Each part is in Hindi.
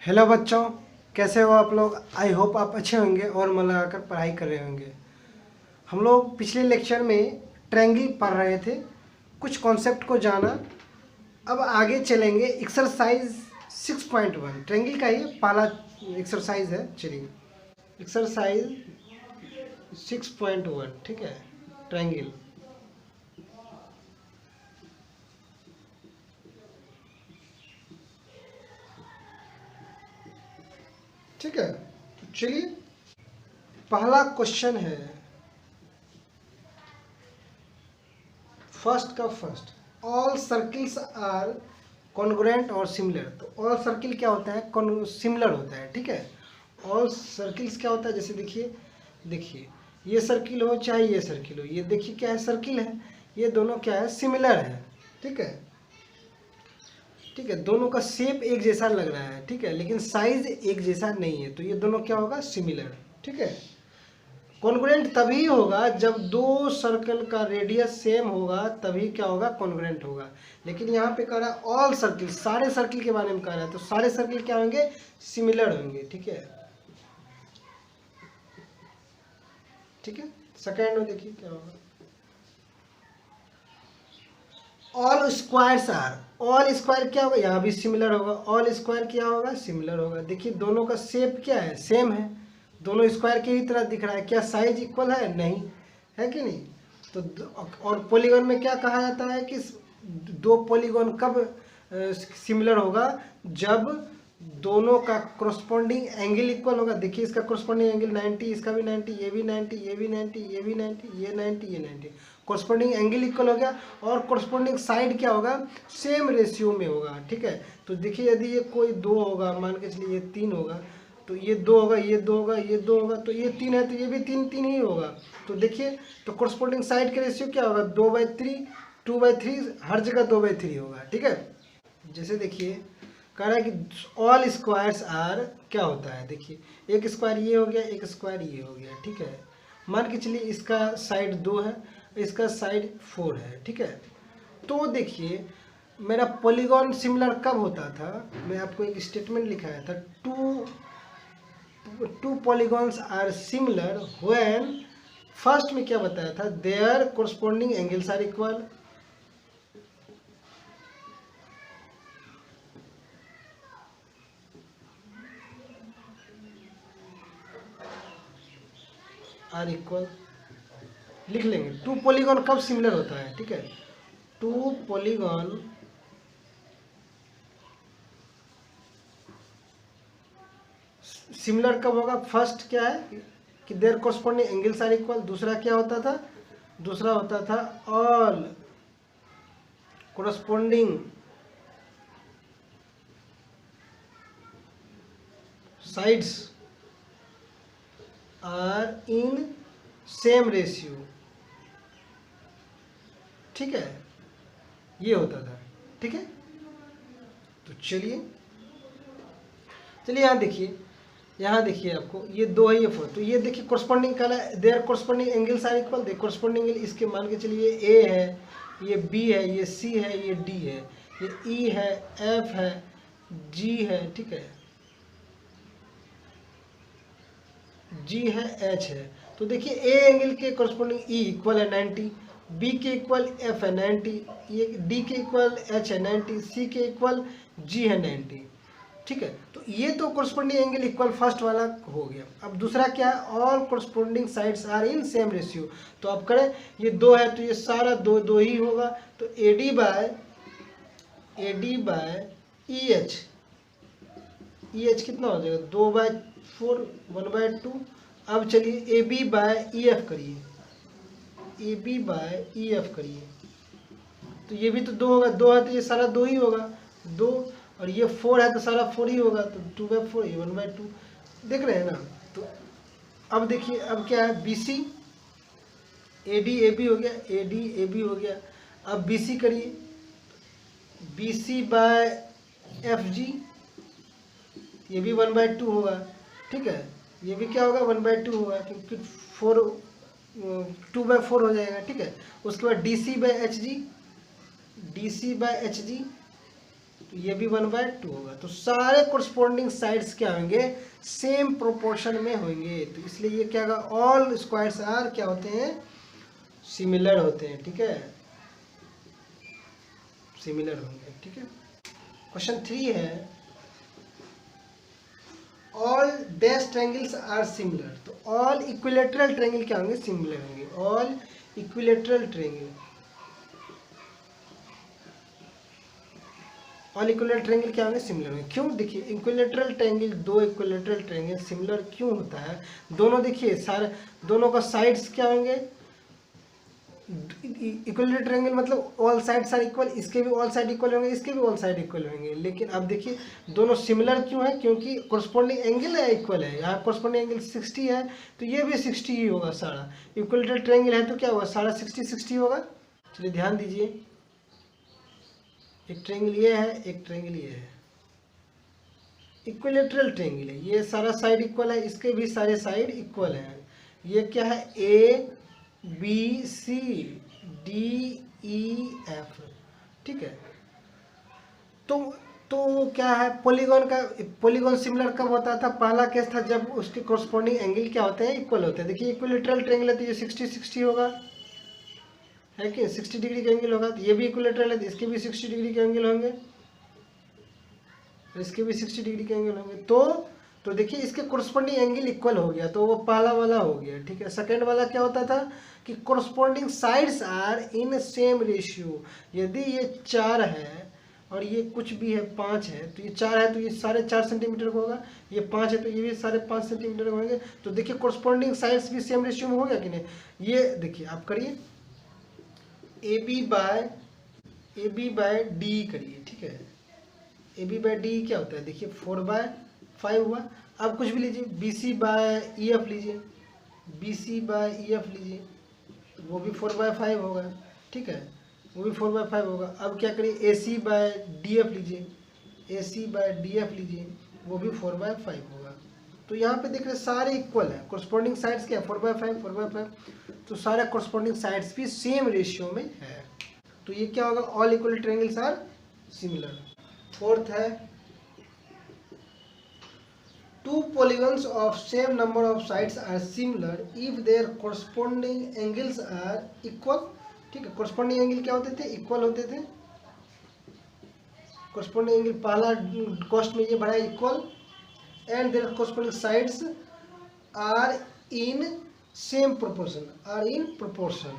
हेलो बच्चों, कैसे हो आप लोग। आई होप आप अच्छे होंगे और मन लगाकर पढ़ाई कर रहे होंगे। हम लोग पिछले लेक्चर में ट्रायंगल पढ़ रहे थे, कुछ कॉन्सेप्ट को जाना। अब आगे चलेंगे एक्सरसाइज 6.1। ट्रायंगल का ही पहला एक्सरसाइज है। चलिए एक्सरसाइज 6.1, ठीक है। ट्रायंगल, ठीक है। तो चलिए पहला क्वेश्चन है, फर्स्ट का first. All circles are congruent और सिमिलर। तो ऑल सर्किल क्या होता है? सिमिलर होता है, ठीक है। ऑल सर्किल्स क्या होता है? जैसे देखिए देखिए ये सर्किल हो चाहे ये सर्किल हो, ये देखिए क्या है, सर्किल है। ये दोनों क्या है? सिमिलर है, ठीक है। ठीक है, दोनों का शेप एक जैसा लग रहा है, ठीक है, लेकिन साइज एक जैसा नहीं है। तो ये दोनों क्या होगा? सिमिलर, ठीक है। कॉन्ग्रुएंट तभी होगा जब दो सर्कल का रेडियस सेम होगा, तभी क्या होगा? कॉन्ग्रुएंट होगा। लेकिन यहाँ पे कह रहा है ऑल सर्किल, सारे सर्किल के बारे में कह रहा है। तो सारे सर्किल क्या होंगे? सिमिलर होंगे, ठीक है। ठीक है, सेकेंड में देखिए क्या होगा। All squares are, all square क्या होगा? यहाँ भी सिमिलर होगा। ऑल स्क्वायर क्या होगा? सिमिलर होगा। देखिए दोनों का शेप क्या है? सेम है। दोनों स्क्वायर की ही तरह दिख रहा है। क्या साइज इक्वल है? नहीं है कि नहीं? तो और पॉलीगॉन में क्या कहा जाता है कि दो पॉलीगॉन कब सिमिलर होगा? जब दोनों का कोरस्पॉन्डिंग एंगल इक्वल होगा। देखिए इसका कोरस्पॉन्डिंग एंगल 90, इसका भी 90, ये भी 90, ये भी 90, ये भी 90, ये 90, ये 90। कोरस्पॉन्डिंग एंगल इक्वल हो गया। और कोरस्पॉन्डिंग साइड क्या होगा? सेम रेशियो में होगा, ठीक है। तो देखिए यदि ये कोई दो होगा, मान के चलिए ये तीन होगा, तो ये दो होगा, ये दो होगा, ये दो होगा, तो ये तीन है तो ये भी तीन तीन ही होगा। तो देखिए तो कोरस्पॉन्डिंग साइड का रेशियो क्या होगा? 2/3, 2/3, हर जगह 2/3 होगा, ठीक है। जैसे देखिए कह रहा है कि ऑल स्क्वायर्स आर, क्या होता है? देखिए एक स्क्वायर ये हो गया, एक स्क्वायर ये हो गया, ठीक है। मान के चलिए इसका साइड 2 है, इसका साइड 4 है, ठीक है। तो देखिए मेरा पॉलीगॉन सिमिलर कब होता था? मैं आपको एक स्टेटमेंट लिखाया था, two polygons are similar when, first में क्या बताया था? Their corresponding angles are equal. Are equal लिख लेंगे। टू पॉलीगॉन कब सिमिलर होता है? ठीक है, टू पॉलीगॉन सिमिलर कब होगा? फर्स्ट क्या है कि their corresponding angles are equal. दूसरा क्या होता था? दूसरा होता था all corresponding sides are in same ratio, ठीक है, ये होता था, ठीक है। तो चलिए यहाँ देखिए, यहाँ देखिए आपको ये दो है, ये 4, तो ये देखिए कोरस्पॉन्डिंग कला their corresponding angles are equal. देखिए कोरस्पॉन्डिंग एंगल इसके मान के चलिए ए है, ये बी है, ये सी है, ये डी है, ये ई है, एफ है, जी है, ठीक है, जी है, एच है। तो देखिए ए एंगल के कोरस्पॉन्डिंग ई इक्वल है 90, बी के इक्वल एफ है 90, ये डी के इक्वल एच है 90, सी के इक्वल जी है 90, ठीक है। तो ये तो कोरस्पॉन्डिंग एंगल इक्वल फर्स्ट वाला हो गया। अब दूसरा क्या है? All corresponding sides are in same ratio. तो अब करें, ये दो है तो ये सारा दो दो ही होगा। तो AD बाय EH कितना हो जाएगा? 2/4, 1/2। अब चलिए AB बाय EF करिए, AB बाय EF करिए, तो ये भी तो दो होगा, दो है तो ये सारा दो ही होगा, दो, और ये 4 है तो सारा 4 ही होगा, तो 2/4, ये 1/2। देख रहे हैं ना? तो अब देखिए अब क्या है? BC AD AB हो गया, AD AB हो गया। अब BC करिए, BC बाय FG, ये भी 1/2 होगा, ठीक है। ये भी क्या होगा? 1/2 होगा, क्योंकि 2/4 हो जाएगा, ठीक है। उसके बाद DC by HG, DC by HG, तो ये भी 1/2 होगा। तो सारे कोरस्पॉन्डिंग साइड्स क्या होंगे, सेम प्रोपोर्शन में होंगे। तो इसलिए ये क्या होगा, ऑल स्क्वायर्स आर क्या होते हैं, सिमिलर होते हैं। ठीक है, सिमिलर होंगे। ठीक है, क्वेश्चन 3 है all dash triangles are similar. तो ऑल इक्विलेटरल ट्रायंगल क्या होंगे, सिमिलर होंगे। All equilateral triangle, all equilateral triangle क्या होंगे, सिमिलर होंगे। क्यों, देखिए इक्विलेटरल ट्रायंगल, दो इक्विलेटरल ट्रायंगल सिमिलर क्यों होता है, दोनों देखिए सारे, दोनों का साइड्स क्या होंगे, इक्विलेटरल ट्रायंगल मतलब ऑल साइड्स आर इक्वल, इसके भी ऑल साइड इक्वल होंगे, इसके भी ऑल साइड इक्वल होंगे। लेकिन अब देखिए दोनों सिमिलर क्यों है, क्योंकि कोरस्पॉन्डिंग एंगल है इक्वल है। यहाँ कोरस्पॉन्डिंग एंगल 60 है तो ये भी 60 ही होगा सारा। इक्विलेटरल ट्रायंगल है तो क्या होगा, सारा 60-60 होगा। चलिए ध्यान दीजिए, एक ट्रायंगल ये है, एक ट्रायंगल ये है, इक्विलेटरल ट्रायंगल है, ये सारा साइड इक्वल है, इसके भी सारे साइड इक्वल हैं। ये क्या है, A B C D E F. ठीक है, तो क्या है, पॉलीगॉन का, पॉलीगॉन सिमिलर कब होता था, पहला केस था जब उसके कोरस्पॉन्डिंग एंगल क्या होते हैं, इक्वल होते हैं। देखिए इक्विलेटरल ट्रायंगल है तो ये 60-60 होगा, है कि 60 डिग्री का एंगल होगा। तो ये भी इक्विलेटरल है तो इसके भी 60 डिग्री के एंगल होंगे, इसके भी 60 डिग्री के एंगल होंगे। तो देखिए इसके कोरस्पॉन्डिंग एंगल इक्वल हो गया, तो वो पहला वाला हो गया। ठीक है, सेकंड वाला क्या होता था कि corresponding sides are in same ratio. यदि ये 4 है और ये कुछ भी है 5 है, तो ये 4 है तो ये साढ़े 4 सेंटीमीटर का होगा, ये 5 है तो ये भी 5.5 सेंटीमीटर का होंगे। तो देखिए कोरस्पॉन्डिंग साइड्स भी सेम रेशियो में हो गया कि नहीं। ये देखिए आप करिए, ए बी बाय डी करिए। ठीक है, ए बी बाय डी क्या होता है, देखिए 4/5 हुआ। अब कुछ भी लीजिए, B C by E F लीजिए, B C by E F लीजिए, वो भी 4/5 होगा। ठीक है, वो भी 4/5 होगा। अब क्या करिए, ए सी बाय डी एफ लीजिए, ए सी बाय डी एफ लीजिए, वो भी 4/5 होगा। तो यहाँ पे देख रहे सारे इक्वल है, कोरस्पॉन्डिंग साइड्स क्या है, 4/5। तो सारे कोरस्पॉन्डिंग साइड्स भी सेम रेशियो में है। तो ये क्या होगा, all equal triangles are similar. Fourth है, two polygons of same number of sides are similar if their corresponding angles are equal। ठीक है, corresponding angle क्या होते थे, इक्वल होते थे। corresponding angle पहला कॉस्ट में ये बढ़ा equal, and there corresponding sides are in same proportion, are in proportion।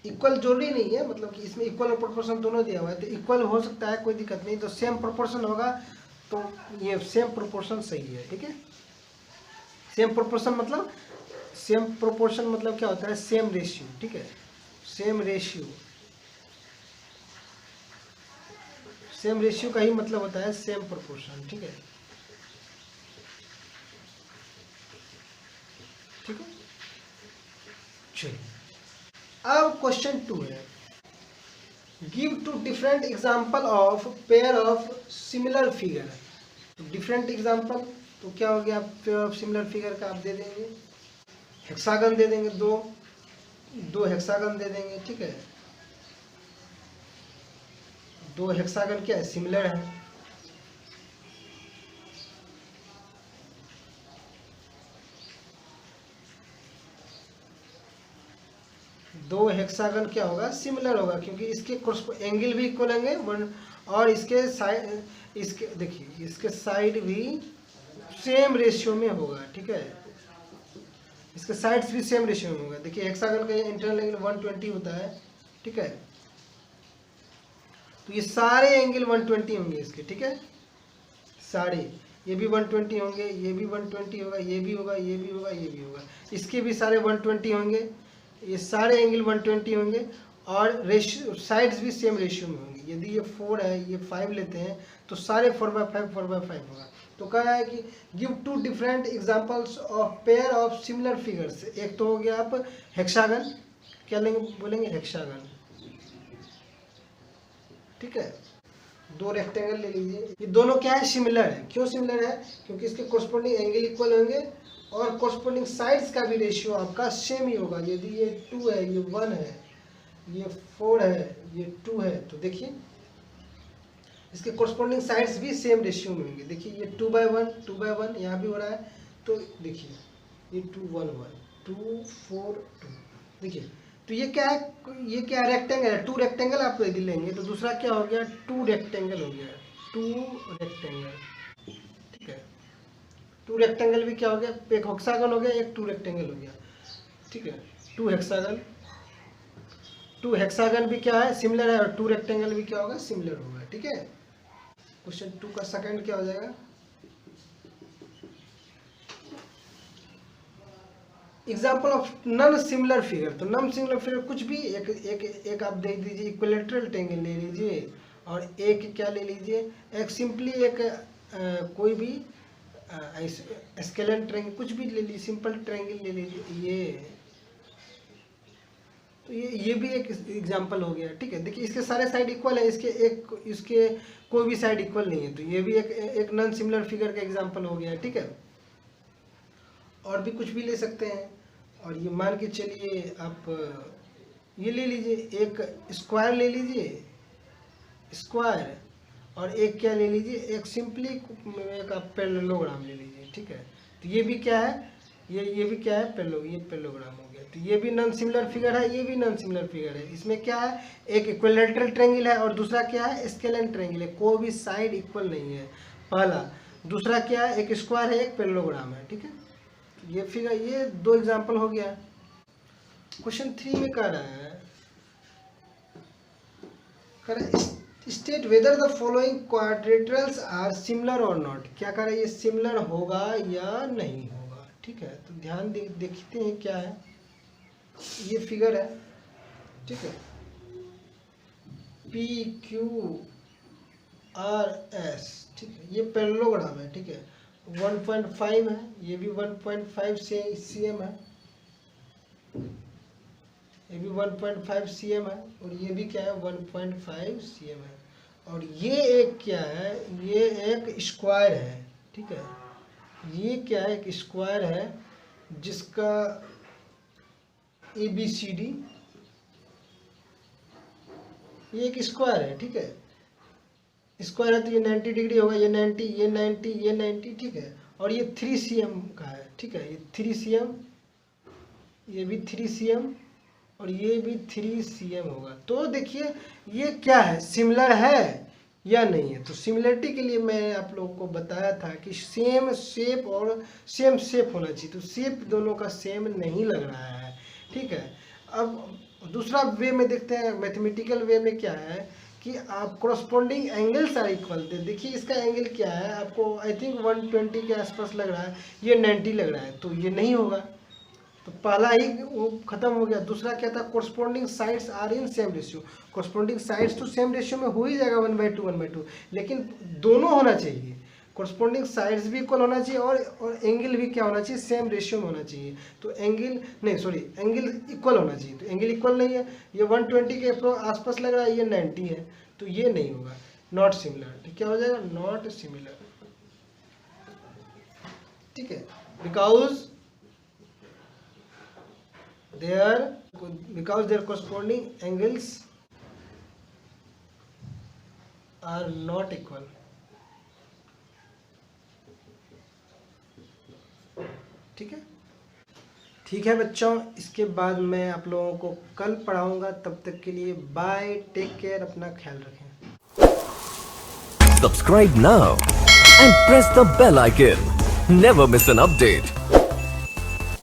Equal जरूरी नहीं है, मतलब कि इसमें इक्वल और प्रोपोर्शन दोनों दिया हुआ है, तो इक्वल हो सकता है, कोई दिक्कत नहीं। तो सेम प्रोपोर्शन होगा तो ये सेम प्रोपोर्शन सही है। ठीक है, सेम प्रोपोर्शन मतलब क्या होता है, सेम रेशियो। ठीक है, सेम रेशियो का ही मतलब होता है सेम प्रोपोर्शन। ठीक है, चलिए अब क्वेश्चन 2 है, give 2 different example of pair of similar figure. तो डिफरेंट एग्जाम्पल तो क्या हो गया, पेयर ऑफ सिमिलर फिगर का आप दे देंगे, हेक्सागन दे देंगे, दो हेक्सागन दे देंगे। ठीक है, 2 हेक्सागन क्या है, सिमिलर है। दो हेक्सागन क्या होगा, सिमिलर होगा, क्योंकि इसके एंगल भी इक्वल होंगे और इसके साइड, इसके देखिए इसके साइड भी सेम रेशियो में होगा। ठीक है, इसके साइड्स भी सेम रेशियो में होगा। देखिए हेक्सागन का इंटरनल एंगल 120 होता है। ठीक है, तो ये सारे एंगल 120 होंगे इसके। ठीक है, सारे, ये भी 120 होंगे, ये भी 120 होगा, ये भी होगा, ये भी होगा, ये भी होगा, इसके भी सारे 120 होंगे, ये सारे एंगल 120 होंगे और रेशियो साइड्स भी सेम रेशियो में होंगे। यदि ये 4 है, ये 5 लेते हैं तो सारे 4/5 होगा। तो कह रहा है कि give 2 different examples of pair of similar figures. एक तो हो गया आप हेक्सागन, क्या लेंगे, बोलेंगे हेक्सागन। ठीक है, 2 रेक्टेंगल ले लीजिए, ये दोनों क्या है, सिमिलर है। क्यों सिमिलर है, क्योंकि इसके कोरस्पॉन्डिंग एंगल इक्वल होंगे और कोरस्पॉन्डिंग साइड्स का भी रेशियो आपका सेम ही होगा। यदि ये 2 है, ये 1 है, ये 4 है, ये 2 है, तो देखिए इसके कोरस्पॉन्डिंग साइड्स भी सेम रेशियो में होंगे। देखिए ये 2/1 यहाँ भी हो रहा है, तो देखिए ये 2 1 1 2 4 2। देखिए तो ये क्या है, ये क्या रेक्टेंगल है, 2 रेक्टेंगल आप यदि लेंगे तो दूसरा क्या हो गया, 2 रेक्टेंगल हो गया, 2 रेक्टेंगल, ठीक है। 2 रेक्टेंगल भी क्या हो गया, एक हेक्सागन हो गया, एक 2 रेक्टेंगल हो गया, ठीक है। 2 हेक्सागन भी क्या है, सिमिलर है, और 2 रेक्टेंगल भी क्या होगा, सिमिलर होगा, ठीक है। क्वेश्चन 2 का सेकंड क्या हो जाएगा, example of non similar figure. तो नॉन सिमिलर फिगर कुछ भी एक आप देख दीजिए, इक्विलेटरल ट्रायंगल ले लीजिए, और एक क्या ले लीजिए, एक सिंपली एक कोई भी स्केलेटल ट्रायंगल कुछ भी ले लीजिए, सिंपल ट्रायंगल ले लीजिए, ये तो ये भी एक एग्जाम्पल हो गया, ठीक है। देखिए इसके सारे साइड इक्वल है, इसके कोई भी साइड इक्वल नहीं है, तो ये भी एक नॉन सिमिलर फिगर का एग्जाम्पल हो गया, ठीक है। और भी कुछ भी ले सकते हैं, और ये मान के चलिए आप ये ले लीजिए, एक स्क्वायर ले लीजिए, स्क्वायर, और एक क्या ले लीजिए, एक सिंपली एक आप पैरेललोग्राम ले लीजिए, ठीक है। तो ये भी क्या है, ये भी क्या है, ये पैरेललोग्राम हो गया। तो ये भी नॉन सिमिलर फिगर है, ये भी नॉन सिमिलर फिगर है। इसमें क्या है, एक इक्विलेटरल ट्रायंगल है, और दूसरा क्या है, स्केलेटल ट्रायंगल है, कोई भी साइड इक्वल नहीं है, पहला। दूसरा क्या है, एक स्क्वायर है, एक पैरेललोग्राम है, ठीक है। ये फिगर, ये 2 एग्जाम्पल हो गया। क्वेश्चन 3 में कह रहा है state whether the following quadrilaterals are similar और नॉट। क्या कह रहा है, ये सिमिलर होगा या नहीं होगा, ठीक है। तो ध्यान देखते हैं क्या है, ये फिगर है, ठीक है, PQRS, ठीक है। ये पैरेललोग्राम है, ठीक है, 1.5 है, ये भी 1.5 cm है, ये भी 1.5 cm है, और ये भी क्या है, 1.5 cm है। और ये एक क्या है, ये एक स्क्वायर है, ठीक है। ये क्या है, एक स्क्वायर है जिसका ABCD, ये एक स्क्वायर है, ठीक है। स्क्वायर है तो ये 90 डिग्री होगा, ये 90, ये 90, ये 90, ठीक है। और ये 3 cm का है, ठीक है, ये 3 cm, ये भी 3 cm, और ये भी 3 cm होगा। तो देखिए ये क्या है, सिमिलर है या नहीं है। तो सिमिलरिटी के लिए मैं आप लोगों को बताया था कि सेम शेप और सेम शेप होना चाहिए, तो शेप दोनों का सेम नहीं लग रहा है, ठीक है। अब दूसरा वे में देखते हैं, मैथमेटिकल वे में क्या है कि आप कोरस्पॉन्डिंग एंगल्स आर इक्वल। देखिए इसका एंगल क्या है, आपको आई थिंक 120 के आसपास लग रहा है, ये 90 लग रहा है, तो ये नहीं होगा, तो पहला ही वो खत्म हो गया। दूसरा क्या था, corresponding sides are in same ratio. Corresponding sides तो सेम रेशियो में हो ही जाएगा 1/2, लेकिन दोनों होना चाहिए, कोरस्पॉन्डिंग साइड्स भी इक्वल होना चाहिए, और एंगल भी क्या होना चाहिए, सेम रेशियो में होना चाहिए। तो एंगल इक्वल होना चाहिए, तो एंगल इक्वल नहीं है, ये 120 के आसपास लग रहा है, ये 90 है, तो ये नहीं होगा, नॉट सिमिलर। तो क्या हो जाएगा, नॉट सिमिलर, ठीक है, because their corresponding angles are not equal, ठीक है बच्चों। इसके बाद मैं आप लोगों को कल पढ़ाऊंगा, तब तक के लिए बाय, टेक केयर, अपना ख्याल रखें। Subscribe now and press the bell icon. Never miss an update.